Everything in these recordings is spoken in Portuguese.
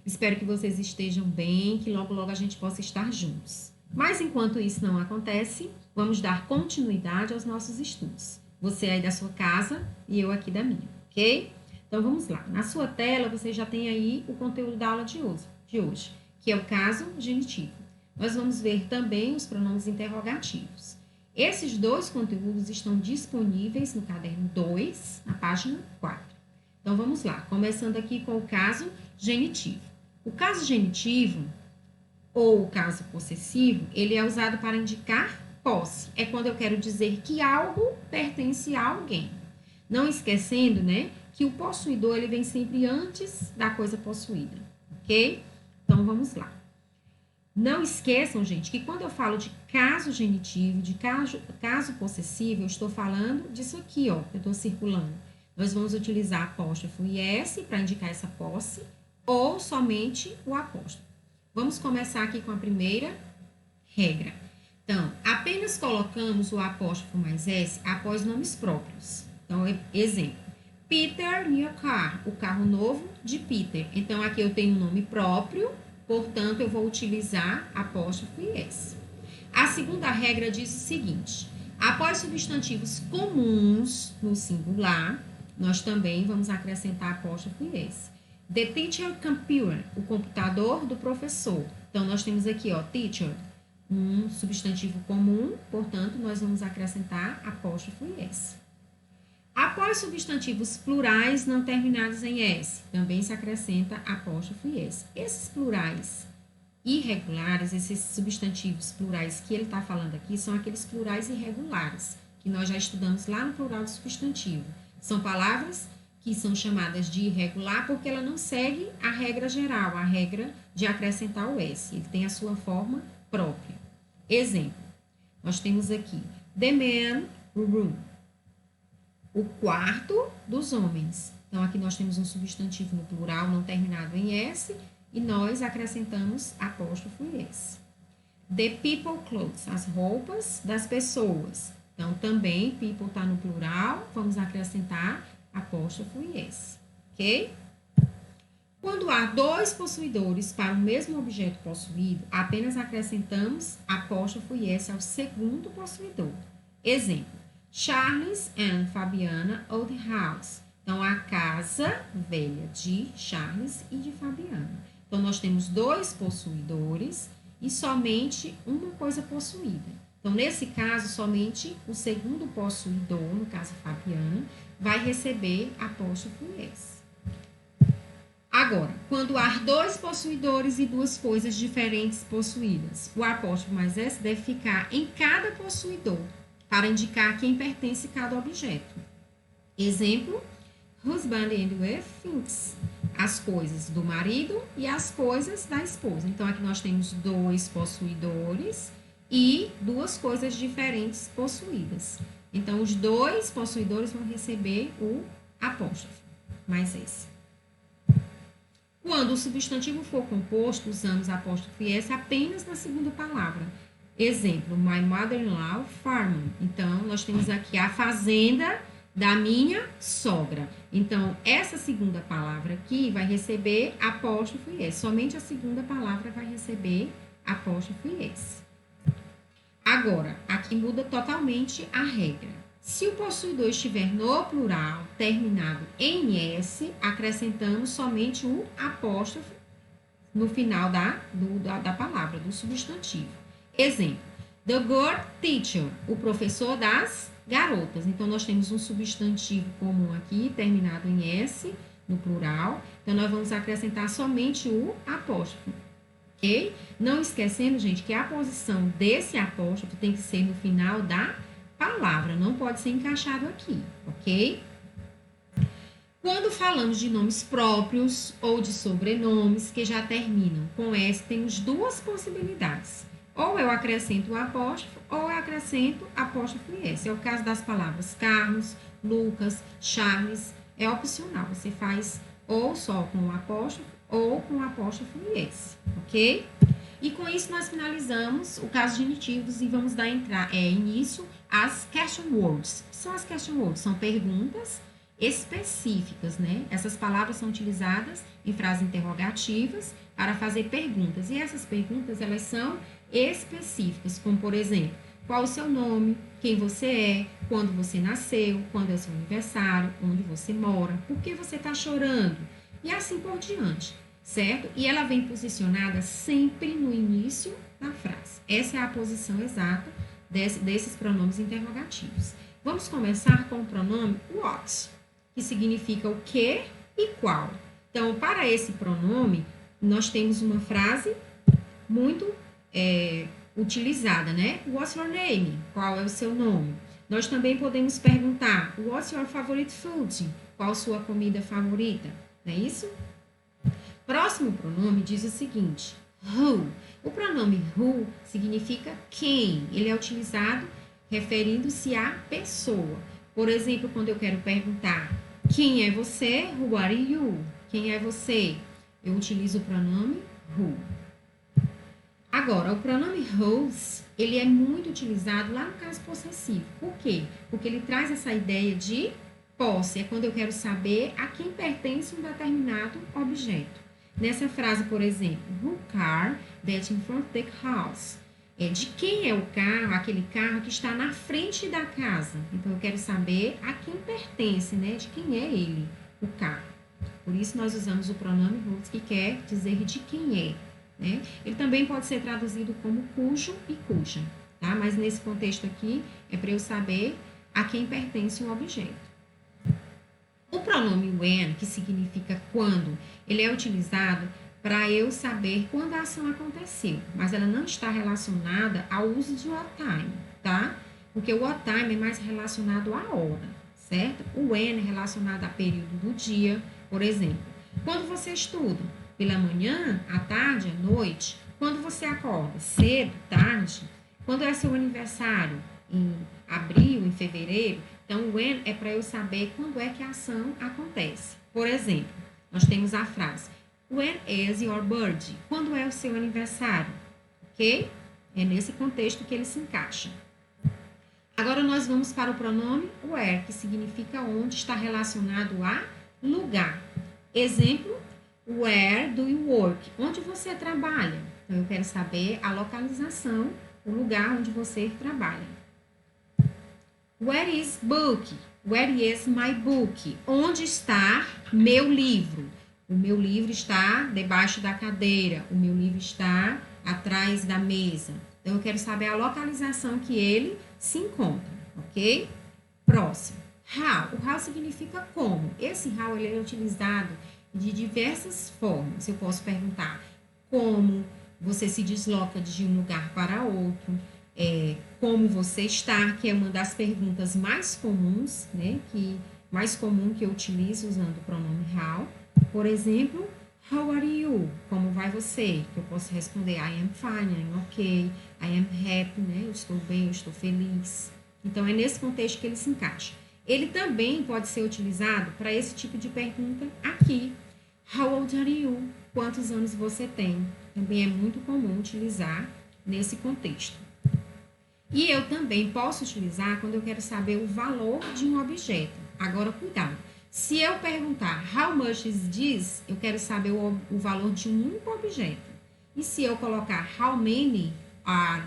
Espero que vocês estejam bem, que logo, logo a gente possa estar juntos. Mas enquanto isso não acontece, vamos dar continuidade aos nossos estudos. Você aí da sua casa e eu aqui da minha, ok? Então vamos lá. Na sua tela você já tem aí o conteúdo da aula de hoje, que é o caso genitivo. Nós vamos ver também os pronomes interrogativos. Esses dois conteúdos estão disponíveis no caderno 2, na página 4. Então vamos lá, começando aqui com o caso genitivo. O caso genitivo ou o caso possessivo, ele é usado para indicar posse. É quando eu quero dizer que algo pertence a alguém. Não esquecendo, né, que o possuidor ele vem sempre antes da coisa possuída, ok? Então vamos lá. Não esqueçam, gente, que quando eu falo de caso genitivo, de caso possessivo, eu estou falando disso aqui, ó, eu estou circulando. Nós vamos utilizar apóstrofo e S para indicar essa posse, ou somente o apóstrofo. Vamos começar aqui com a primeira regra. Então, apenas colocamos o apóstrofo mais S após nomes próprios. Então, exemplo. Peter new car, o carro novo de Peter. Então, aqui eu tenho um nome próprio, portanto, eu vou utilizar apóstrofo e S. A segunda regra diz o seguinte: após substantivos comuns no singular, nós também vamos acrescentar apóstrofo e S. The teacher computer, o computador do professor. Então, nós temos aqui, ó, teacher, um substantivo comum, portanto, nós vamos acrescentar apóstrofo e S. Após substantivos plurais não terminados em S, também se acrescenta apóstrofo e S. Esses plurais irregulares, esses substantivos plurais que ele está falando aqui, são aqueles plurais irregulares, que nós já estudamos lá no plural do substantivo. São palavras que são chamadas de irregular porque ela não segue a regra geral, a regra de acrescentar o S. Ele tem a sua forma própria. Exemplo, nós temos aqui, the man room, o quarto dos homens. Então, aqui nós temos um substantivo no plural não terminado em S e nós acrescentamos apóstrofo e S. The people clothes, as roupas das pessoas. Então, também, people está no plural, vamos acrescentar apóstrofo e S, ok? Quando há dois possuidores para o mesmo objeto possuído, apenas acrescentamos apóstrofo e S ao segundo possuidor. Exemplo, Charles and Fabiana old house. Então, a casa velha de Charles e de Fabiana. Então, nós temos dois possuidores e somente uma coisa possuída. Então, nesse caso, somente o segundo possuidor, no caso Fabiana, vai receber apóstrofo S. Agora, quando há dois possuidores e duas coisas diferentes possuídas, o apóstrofo mais S deve ficar em cada possuidor, para indicar quem pertence cada objeto. Exemplo, husband and wife things, as coisas do marido e as coisas da esposa. Então, aqui nós temos dois possuidores e duas coisas diferentes possuídas. Então, os dois possuidores vão receber o apóstrofo, mais esse. Quando o substantivo for composto, usamos apóstrofo e S apenas na segunda palavra. Exemplo, my mother-in-law farm. Então, nós temos aqui a fazenda da minha sogra. Então, essa segunda palavra aqui vai receber apóstrofo e S. Somente a segunda palavra vai receber apóstrofo e S. Agora, aqui muda totalmente a regra. Se o possuidor estiver no plural, terminado em S, acrescentamos somente o apóstrofo no final da palavra, do substantivo. Exemplo, the girl teacher, o professor das garotas. Então, nós temos um substantivo comum aqui, terminado em S, no plural. Então, nós vamos acrescentar somente o apóstrofo. Ok? Não esquecendo, gente, que a posição desse apóstrofo tem que ser no final da palavra, não pode ser encaixado aqui, ok? Quando falamos de nomes próprios ou de sobrenomes que já terminam com S, temos duas possibilidades. Ou eu acrescento o apóstrofo, ou eu acrescento apóstrofo e S. É o caso das palavras Carlos, Lucas, Charles. É opcional, você faz ou só com o apóstrofo, ou com o apóstrofo e S, ok? E com isso nós finalizamos o caso genitivos e vamos dar início às question words. O que são as question words? São perguntas específicas, né? Essas palavras são utilizadas em frases interrogativas para fazer perguntas. E essas perguntas, elas são específicas, como, por exemplo, qual o seu nome, quem você é, quando você nasceu, quando é seu aniversário, onde você mora, por que você está chorando, e assim por diante, certo? E ela vem posicionada sempre no início da frase. Essa é a posição exata desses pronomes interrogativos. Vamos começar com o pronome what, que significa o que e qual. Então, para esse pronome, nós temos uma frase muito utilizada, né? What's your name? Qual é o seu nome? Nós também podemos perguntar, what's your favorite food? Qual a sua comida favorita? Não é isso? Próximo pronome diz o seguinte, who. O pronome who significa quem. Ele é utilizado referindo-se à pessoa. Por exemplo, quando eu quero perguntar, quem é você? Who are you? Quem é você? Eu utilizo o pronome who. Agora, o pronome whose, ele é muito utilizado lá no caso possessivo. Por quê? Porque ele traz essa ideia de posse. É quando eu quero saber a quem pertence um determinado objeto. Nessa frase, por exemplo, who car that in front of the house? É de quem é o carro, aquele carro que está na frente da casa. Então, eu quero saber a quem pertence, né? De quem é ele, o carro. Por isso, nós usamos o pronome whose, que quer dizer de quem é. Né? Ele também pode ser traduzido como cujo e cuja, tá? Mas nesse contexto aqui, é para eu saber a quem pertence um objeto. O pronome when, que significa quando, ele é utilizado para eu saber quando a ação aconteceu, mas ela não está relacionada ao uso de what time, tá? Porque o what time é mais relacionado à hora, certo? O when é relacionado a período do dia, por exemplo. Quando você estuda? Pela manhã, à tarde, à noite? Quando você acorda? Cedo, tarde? Quando é seu aniversário? Em abril, em fevereiro? Então, o when é para eu saber quando é que a ação acontece. Por exemplo, nós temos a frase when is your birthday? Quando é o seu aniversário? Ok? É nesse contexto que ele se encaixa. Agora, nós vamos para o pronome where, que significa onde, está relacionado a lugar. Exemplo, where do you work? Onde você trabalha? Então, eu quero saber a localização, o lugar onde você trabalha. Where is book? Where is my book? Onde está meu livro? O meu livro está debaixo da cadeira. O meu livro está atrás da mesa. Então, eu quero saber a localização que ele se encontra, ok? Próximo. How. O how significa como. Esse how ele é utilizado de diversas formas. Eu posso perguntar como você se desloca de um lugar para outro, como você está, que é uma das perguntas mais comuns, né? Mais comum que eu utilizo usando o pronome how. Por exemplo, how are you? Como vai você? Que eu posso responder I am fine, I am okay, I am happy, né? Eu estou bem, eu estou feliz. Então, é nesse contexto que ele se encaixa. Ele também pode ser utilizado para esse tipo de pergunta aqui. How old are you? Quantos anos você tem? Também é muito comum utilizar nesse contexto. E eu também posso utilizar quando eu quero saber o valor de um objeto. Agora, cuidado. Se eu perguntar how much is this, eu quero saber o valor de um único objeto. E se eu colocar how many are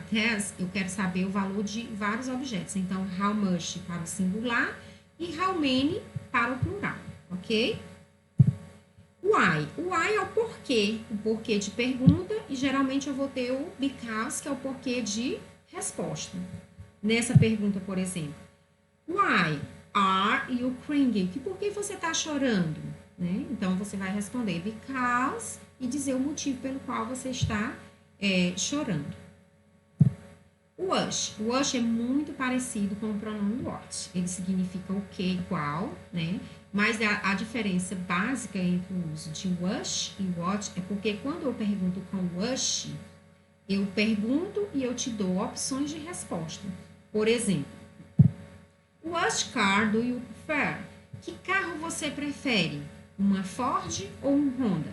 these, eu quero saber o valor de vários objetos. Então, how much para o singular e how many para o plural, ok? Why. O why é o porquê de pergunta, e geralmente eu vou ter o because, que é o porquê de resposta. Nessa pergunta, por exemplo, why are you crying? Por que você está chorando? Né? Então, você vai responder because e dizer o motivo pelo qual você está chorando. Was. O was é muito parecido com o pronome what. Ele significa o que, qual, né? Mas a diferença básica entre o uso de was e what é porque quando eu pergunto com was, eu pergunto e eu te dou opções de resposta. Por exemplo, what car do you prefer? Que carro você prefere? Uma Ford ou um Honda?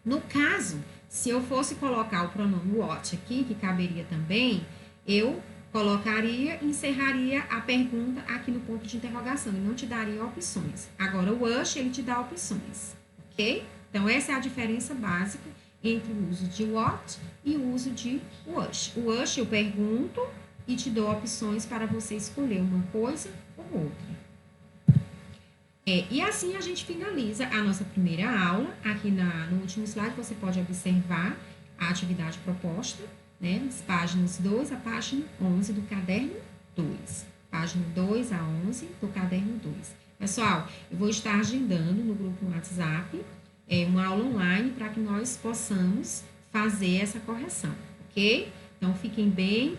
No caso, se eu fosse colocar o pronome what aqui, que caberia também, eu colocaria e encerraria a pergunta aqui no ponto de interrogação e não te daria opções. Agora, o USH, ele te dá opções, ok? Então, essa é a diferença básica entre o uso de what e o uso de USH. O USH eu pergunto e te dou opções para você escolher uma coisa ou outra. E assim a gente finaliza a nossa primeira aula. Aqui no último slide você pode observar a atividade proposta, né, as páginas 2 a página 11 do caderno 2. Página 2 a 11 do caderno 2. Pessoal, eu vou estar agendando no grupo WhatsApp uma aula online para que nós possamos fazer essa correção, ok? Então, fiquem bem.